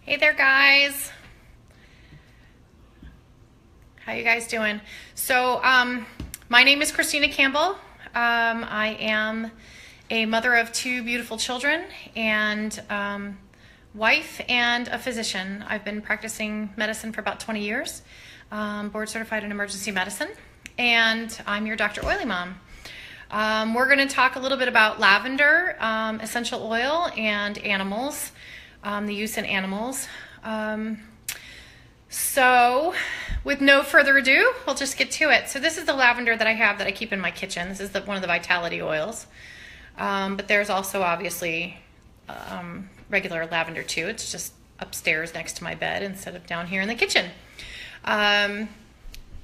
Hey there, guys. How you guys doing? So, my name is Christina Campbell. I am a mother of two beautiful children and wife and a physician. I've been practicing medicine for about 20 years, board certified in emergency medicine, and I'm your Dr. Oily Mom. We're going to talk a little bit about lavender, essential oil, and animals, the use in animals. So with no further ado, we'll just get to it. So this is the lavender that I have that I keep in my kitchen. This is one of the vitality oils. But there's also obviously regular lavender too. It's just upstairs next to my bed instead of down here in the kitchen.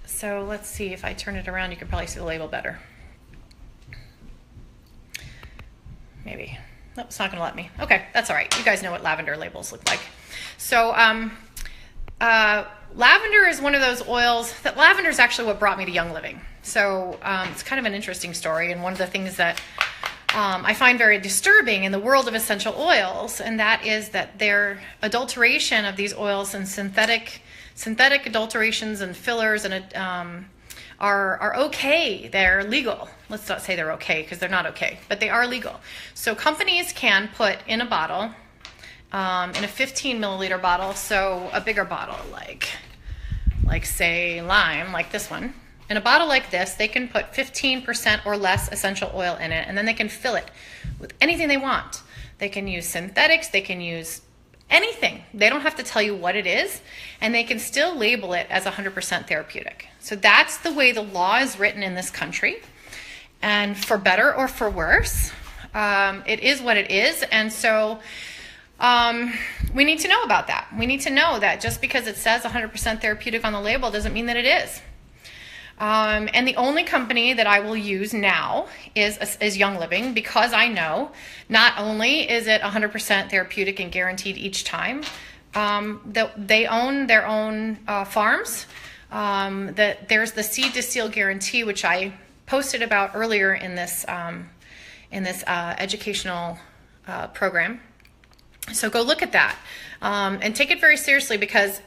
So let's see, if I turn it around, you can probably see the label better. Maybe. Nope, it's not going to let me. Okay, that's all right. You guys know what lavender labels look like. So lavender is one of those oils that lavender is actually what brought me to Young Living. So it's kind of an interesting story, and one of the things that I find very disturbing in the world of essential oils, and that is that their adulteration of these oils and synthetic adulterations and fillers and are okay. They're legal. Let's not say they're okay, because they're not okay, but they are legal. So companies can put in a bottle, in a 15 milliliter bottle, so a bigger bottle, like say lime, like this one. In a bottle like this, they can put 15% or less essential oil in it, and then they can fill it with anything they want. They can use synthetics, they can use anything. They don't have to tell you what it is, and they can still label it as 100% therapeutic. So that's the way the law is written in this country, and for better or for worse, it is what it is. And so we need to know about that. We need to know that just because it says 100% therapeutic on the label doesn't mean that it is. And the only company that I will use now is Young Living, because I know not only is it 100% therapeutic and guaranteed each time, they own their own farms. That there's the seed to seal guarantee, which I posted about earlier in this educational program. So go look at that and take it very seriously, because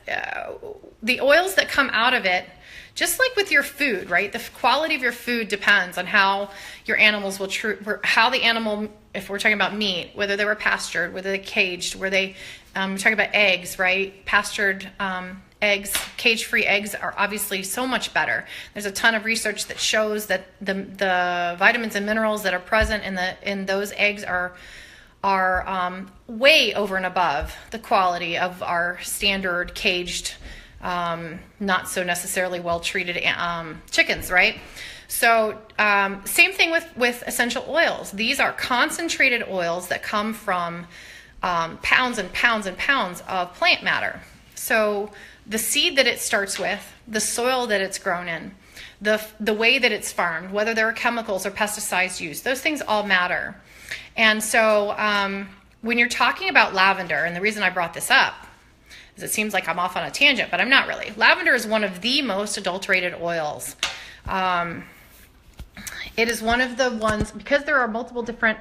the oils that come out of it, just like with your food, right? The quality of your food depends on how your animals will how the animal, if we're talking about meat, whether they were pastured, whether they caged, we're talking about eggs, right? Pastured eggs, cage-free eggs are obviously so much better. There's a ton of research that shows that the vitamins and minerals that are present in those eggs are way over and above the quality of our standard caged, not so necessarily well-treated chickens, right? So same thing with essential oils. These are concentrated oils that come from pounds and pounds and pounds of plant matter. So the seed that it starts with, the soil that it's grown in, the way that it's farmed, whether there are chemicals or pesticides used, those things all matter. And so when you're talking about lavender, and the reason I brought this up is it seems like I'm off on a tangent, but I'm not really. Lavender is one of the most adulterated oils. It is one of the ones, because there are multiple different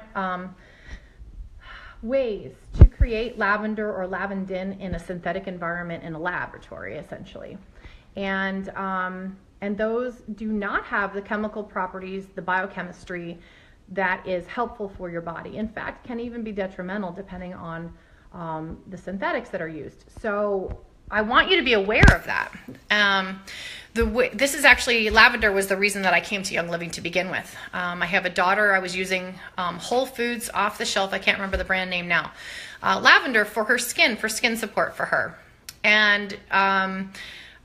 ways to create lavender or lavandin in a synthetic environment in a laboratory, essentially. And those do not have the chemical properties, the biochemistry that is helpful for your body. In fact, can even be detrimental depending on the synthetics that are used. So I want you to be aware of that. This is actually, lavender was the reason that I came to Young Living to begin with. I have a daughter. I was using Whole Foods off the shelf. I can't remember the brand name now. Lavender for her skin, for skin support for her. And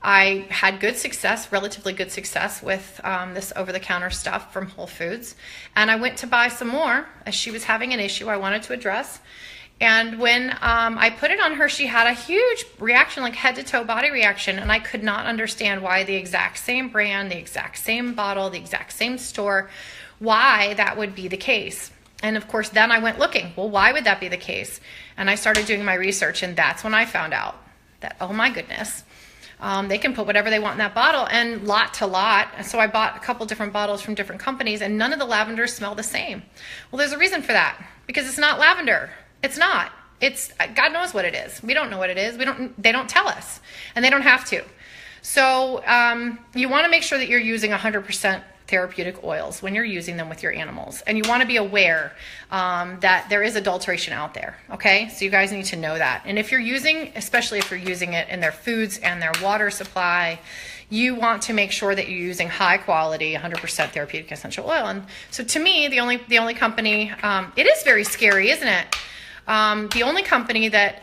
I had good success, relatively good success with this over-the-counter stuff from Whole Foods. And I went to buy some more as she was having an issue I wanted to address. And when I put it on her, she had a huge reaction, like head-to-toe body reaction, and I could not understand why the exact same brand, the exact same bottle, the exact same store, why that would be the case. And of course, then I went looking, well, why would that be the case? And I started doing my research, and that's when I found out that, oh my goodness, they can put whatever they want in that bottle, and lot to lot. And so I bought a couple different bottles from different companies, and none of the lavenders smell the same. Well, there's a reason for that, because it's not lavender. It's not. It's, God knows what it is. We don't know what it is. They don't tell us, and they don't have to. So you want to make sure that you're using 100% therapeutic oils when you're using them with your animals. And you want to be aware that there is adulteration out there, okay? So you guys need to know that. And if you're using, especially if you're using it in their foods and their water supply, you want to make sure that you're using high quality, 100% therapeutic essential oil. And so to me, the only company, it is very scary, isn't it? The only company that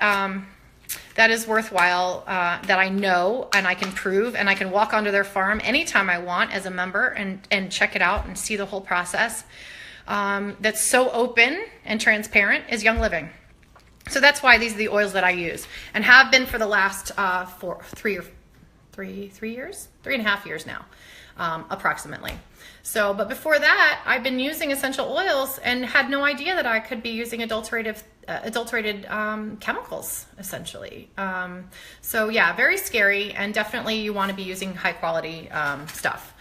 that is worthwhile, that I know and I can prove, and I can walk onto their farm anytime I want as a member and check it out and see the whole process, that's so open and transparent, is Young Living. So that's why these are the oils that I use and have been for the last 3.5 years now, approximately. So, but before that, I've been using essential oils and had no idea that I could be using adulterated chemicals, essentially. So yeah, very scary, and definitely you want to be using high quality stuff.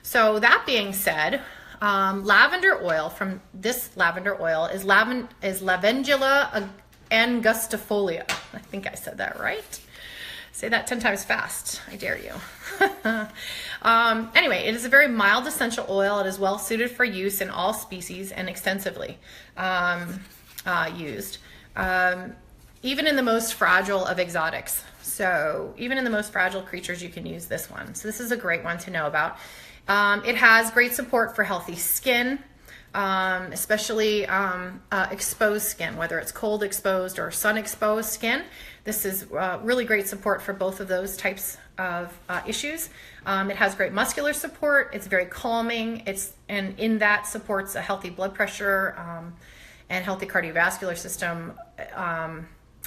So that being said, lavender oil, from this lavender oil is Lavendula angustifolia. I think I said that right. Say that 10 times fast. I dare you. Anyway, it is a very mild essential oil. It is well suited for use in all species and extensively used, even in the most fragile of exotics. So even in the most fragile creatures, you can use this one. So this is a great one to know about. It has great support for healthy skin, especially exposed skin, whether it's cold exposed or sun exposed skin. This is really great support for both of those types of issues. It has great muscular support. It's very calming. And in that supports a healthy blood pressure and healthy cardiovascular system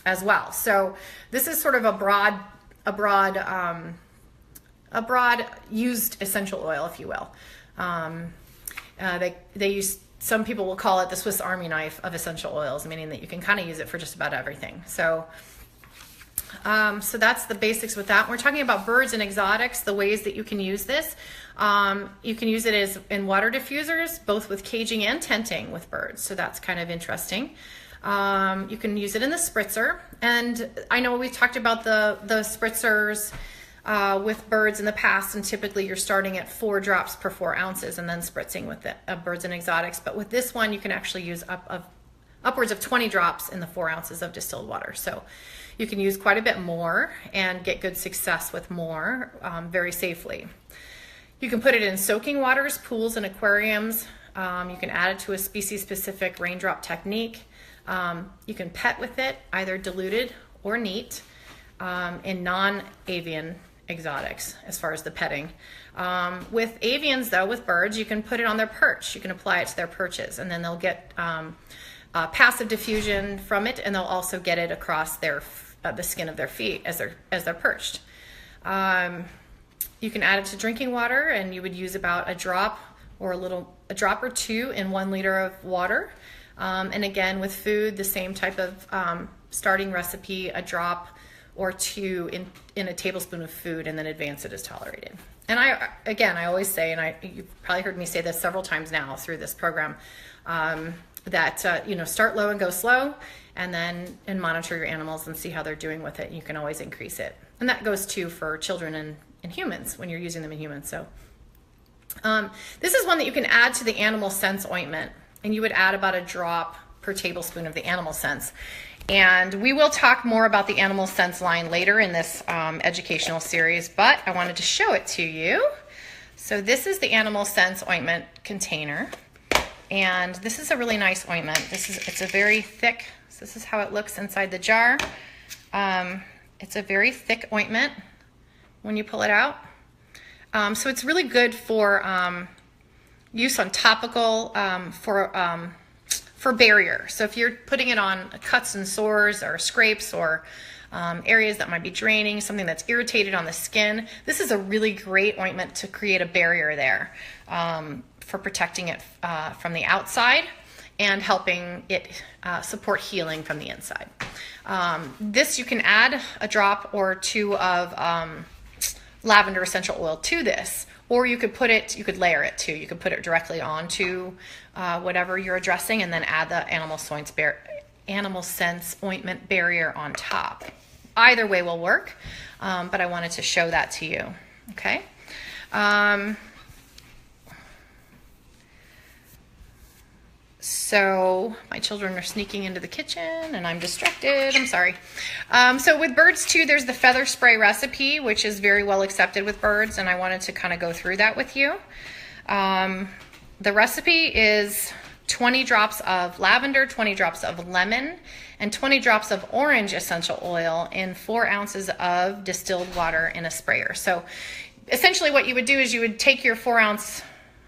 as well. So this is sort of a broad used essential oil, if you will. They use, some people will call it the Swiss Army knife of essential oils, meaning that you can kind of use it for just about everything. So that's the basics with that. We're talking about birds and exotics, the ways that you can use this. You can use it as in water diffusers, both with caging and tenting with birds. So that's kind of interesting. You can use it in the spritzer. And I know we talked about the spritzers with birds in the past, and typically you're starting at 4 drops per 4 ounces and then spritzing with the birds and exotics. But with this one, you can actually use upwards of 20 drops in the 4 ounces of distilled water. So you can use quite a bit more and get good success with more very safely. You can put it in soaking waters, pools, and aquariums. You can add it to a species-specific raindrop technique. You can pet with it, either diluted or neat, in non-avian exotics as far as the petting. With avians, though, with birds, you can put it on their perch. You can apply it to their perches, and then they'll get passive diffusion from it, and they'll also get it across the skin of their feet as they're perched. You can add it to drinking water, and you would use about a drop or a drop or 2 in 1 liter of water. And again, with food, the same type of starting recipe, a drop or 2 in a tablespoon of food, and then advance it as tolerated. And I always say, and you've probably heard me say this several times now through this program, that start low and go slow, and then monitor your animals and see how they're doing with it. You can always increase it, and that goes too for children and humans when you're using them in humans. So this is one that you can add to the animal sense ointment, and you would add about a drop per tablespoon of the animal sense. And we will talk more about the animal sense line later in this educational series, but I wanted to show it to you. So this is the animal sense ointment container, and this is a really nice ointment. It's a very thick, so this is how it looks inside the jar. It's a very thick ointment when you pull it out. So it's really good for use on topical, for barrier. So if you're putting it on cuts and sores or scrapes or areas that might be draining, something that's irritated on the skin, this is a really great ointment to create a barrier there for protecting it from the outside and helping it support healing from the inside. This, you can add a drop or 2 of lavender essential oil to this, or you could layer it too. You could put it directly onto whatever you're addressing and then add the animal animal sense ointment barrier on top. Either way will work, but I wanted to show that to you. Okay. So my children are sneaking into the kitchen and I'm distracted. I'm sorry. So with birds too, there's the feather spray recipe, which is very well accepted with birds. And I wanted to kind of go through that with you. The recipe is 20 drops of lavender, 20 drops of lemon, and 20 drops of orange essential oil in 4 ounces of distilled water in a sprayer. So essentially what you would do is you would take your 4-ounce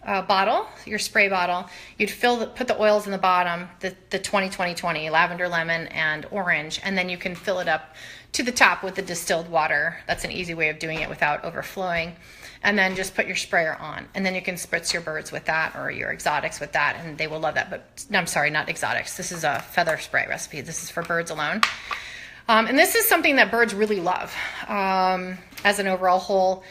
bottle, your spray bottle, you'd put the oils in the bottom, the 20-20-20, lavender, lemon, and orange, and then you can fill it up to the top with the distilled water. That's an easy way of doing it without overflowing. And then just put your sprayer on, and then you can spritz your birds with that or your exotics with that, and they will love that. But no, I'm sorry, not exotics. This is a feather spray recipe. This is for birds alone. And this is something that birds really love as an overall whole.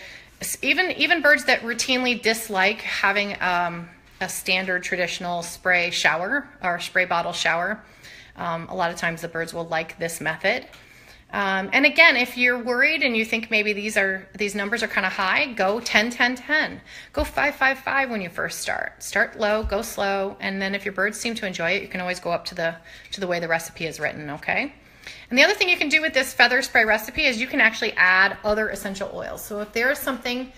Even birds that routinely dislike having a standard traditional spray shower or spray bottle shower, a lot of times the birds will like this method. And again, if you're worried and you think maybe these numbers are kind of high, go 10-10-10. Go 5-5-5 when you first start. Start low, go slow, and then if your birds seem to enjoy it, you can always go up to the way the recipe is written, okay? And the other thing you can do with this feather spray recipe is you can actually add other essential oils. So if there is something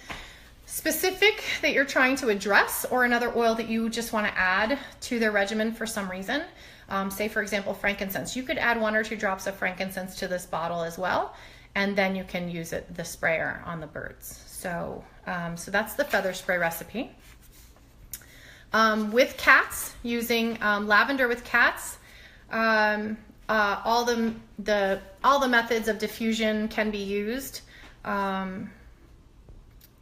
specific that you're trying to address or another oil that you just want to add to their regimen for some reason, say for example frankincense, you could add 1 or 2 drops of frankincense to this bottle as well, and then you can use the sprayer on the birds. So that's the feather spray recipe. With cats, using lavender with cats, all the methods of diffusion can be used,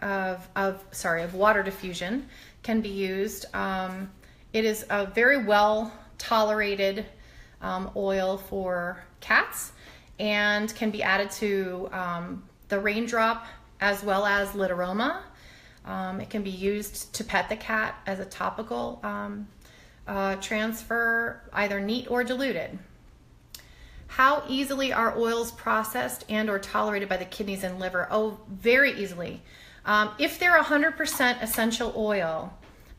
of water diffusion can be used. It is a very well tolerated oil for cats and can be added to the raindrop as well as lit aroma. It can be used to pet the cat as a topical transfer, either neat or diluted. How easily are oils processed and or tolerated by the kidneys and liver? Oh, very easily. If they're 100% essential oil,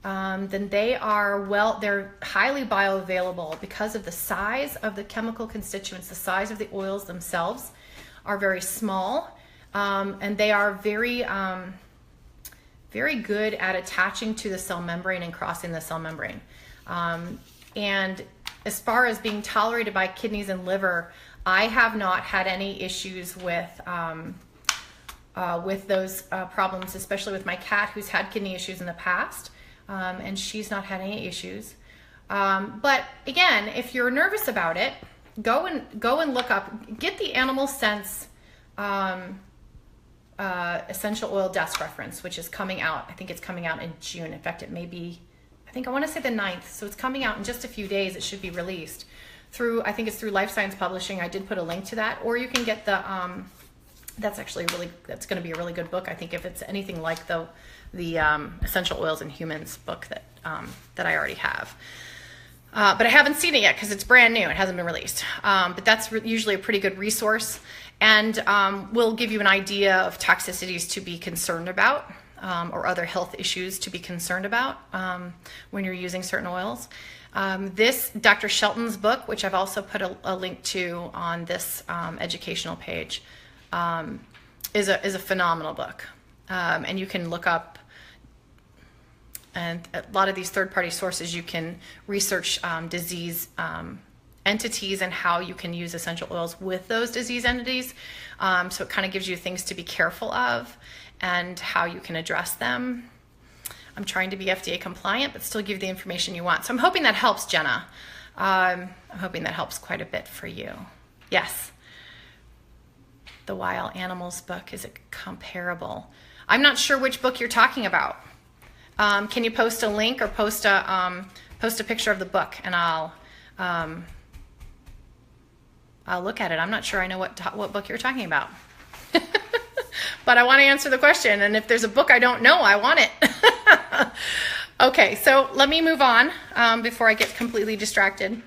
then they're highly bioavailable because of the size of the chemical constituents. The size of the oils themselves are very small, and they are very, very good at attaching to the cell membrane and crossing the cell membrane. And as far as being tolerated by kidneys and liver, I have not had any issues with those problems, especially with my cat who's had kidney issues in the past, and she's not had any issues. But again, if you're nervous about it, go and look up, get the Animal Sense essential oil desk reference, which is coming out. I think it's coming out in June. In fact, it may be, I want to say the 9th. So it's coming out in just a few days. It should be released through, I think it's through Life Science Publishing. I did put a link to that, or you can get the, that's going to be a really good book. I think if it's anything like the Essential Oils in Humans book that I already have. But I haven't seen it yet because it's brand new. It hasn't been released. But that's usually a pretty good resource, and will give you an idea of toxicities to be concerned about, or other health issues to be concerned about when you're using certain oils. This Dr. Shelton's book, which I've also put a link to on this educational page, is a phenomenal book. And you can look up, and a lot of these third-party sources, you can research disease entities and how you can use essential oils with those disease entities. So it kind of gives you things to be careful of and how you can address them. I'm trying to be FDA compliant, but still give the information you want. So I'm hoping that helps, Jenna. I'm hoping that helps quite a bit for you. Yes. The Wild Animals book, is it comparable? I'm not sure which book you're talking about. Can you post a link or post a picture of the book, and I'll look at it. I'm not sure I know what book you're talking about. But I want to answer the question, and if there's a book I don't know, I want it. Okay, so let me move on before I get completely distracted.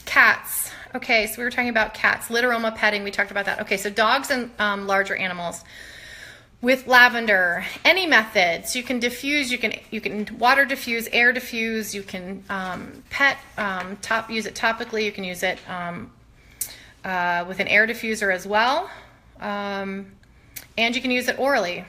Cats. Okay, so we were talking about cats. Litter-oma petting, we talked about that. Okay, so dogs and larger animals. With lavender, any methods, you can diffuse, you can water diffuse, air diffuse, you can use it topically, you can use it with an air diffuser as well, and you can use it orally.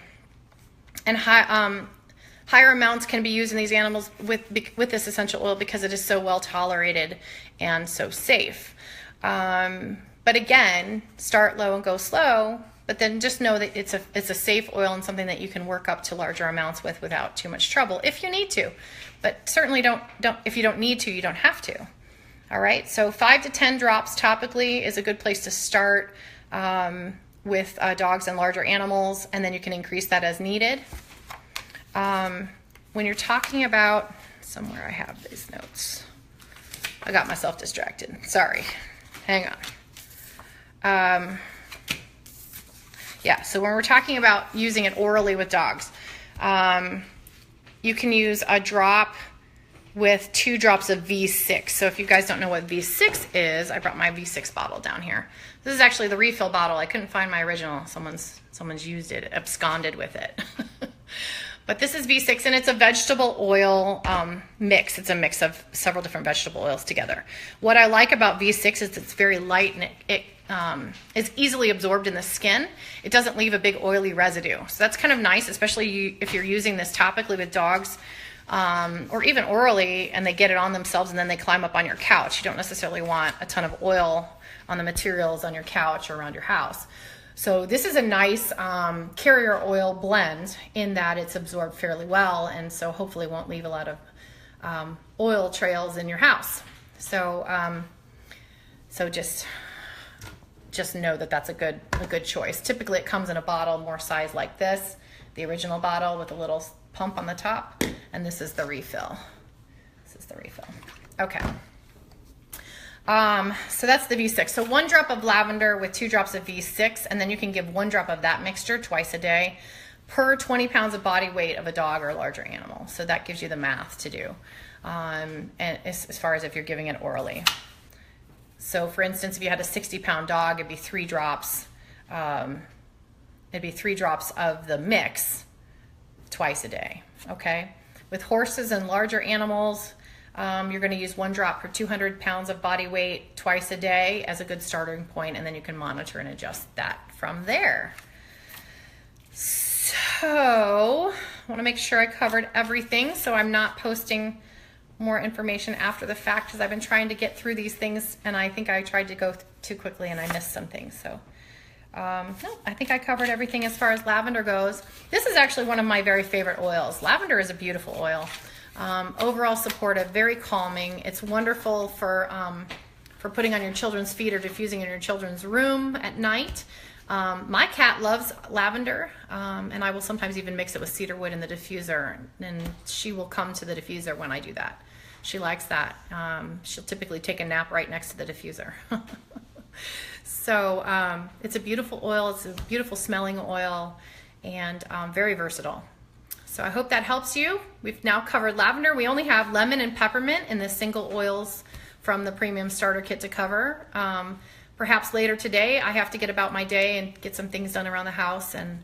And higher amounts can be used in these animals with this essential oil because it is so well tolerated and so safe. But again, start low and go slow, but then just know that it's a safe oil and something that you can work up to larger amounts with without too much trouble if you need to. But certainly don't if you don't need to, you don't have to. All right, so 5 to 10 drops topically is a good place to start with dogs and larger animals, and then you can increase that as needed. When you're talking about, somewhere I have these notes. I got myself distracted. Sorry. Hang on. Yeah, so when we're talking about using it orally with dogs, you can use a drop with 2 drops of V6. So if you guys don't know what V6 is, I brought my V6 bottle down here. This is actually the refill bottle. I couldn't find my original. Someone's used it, absconded with it. But this is V6, and it's a vegetable oil mix. It's a mix of several different vegetable oils together. What I like about V6 is it's very light, and it is easily absorbed in the skin. It doesn't leave a big oily residue. So that's kind of nice, especially if you're using this topically with dogs, or even orally, and they get it on themselves and then they climb up on your couch. You don't necessarily want a ton of oil on the materials on your couch or around your house. So this is a nice carrier oil blend in that it's absorbed fairly well, and so hopefully won't leave a lot of oil trails in your house. So so just know that that's a good choice. Typically it comes in a bottle more size like this, the original bottle with a little pump on the top, and this is the refill. This is the refill. Okay. So that's the V6. So 1 drop of lavender with 2 drops of V6, and then you can give 1 drop of that mixture twice a day per 20 pounds of body weight of a dog or a larger animal. So that gives you the math to do, and as far as if you're giving it orally. So for instance, if you had a 60-pound dog, it'd be 3 drops. It'd be 3 drops of the mix twice a day. Okay. With horses and larger animals, you're going to use 1 drop per 200 pounds of body weight twice a day as a good starting point, and then you can monitor and adjust that from there. So I want to make sure I covered everything so I'm not posting more information after the fact, because I've been trying to get through these things and I think I tried to go too quickly and I missed some things. So no, I think I covered everything as far as lavender goes. This is actually one of my very favorite oils. Lavender is a beautiful oil. Overall supportive, very calming. It's wonderful for putting on your children's feet or diffusing in your children's room at night. My cat loves lavender, and I will sometimes even mix it with cedarwood in the diffuser, and she will come to the diffuser when I do that. She likes that. She'll typically take a nap right next to the diffuser. So it's a beautiful oil. It's a beautiful smelling oil, and very versatile. So I hope that helps you. We've now covered lavender. We only have lemon and peppermint in the single oils from the premium starter kit to cover. Perhaps later today, I have to get about my day and get some things done around the house, and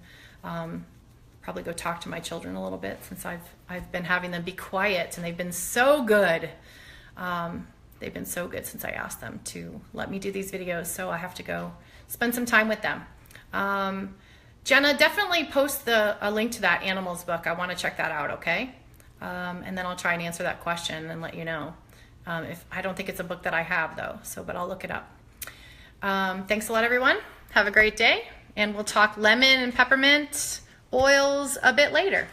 probably go talk to my children a little bit, since I've been having them be quiet, and they've been so good. They've been so good since I asked them to let me do these videos, so I have to go spend some time with them. Jenna, definitely post a link to that animals book. I want to check that out, okay? And then I'll try and answer that question and let you know. If I don't think it's a book that I have, though, but I'll look it up. Thanks a lot, everyone. Have a great day, and we'll talk lemon and peppermint oils a bit later.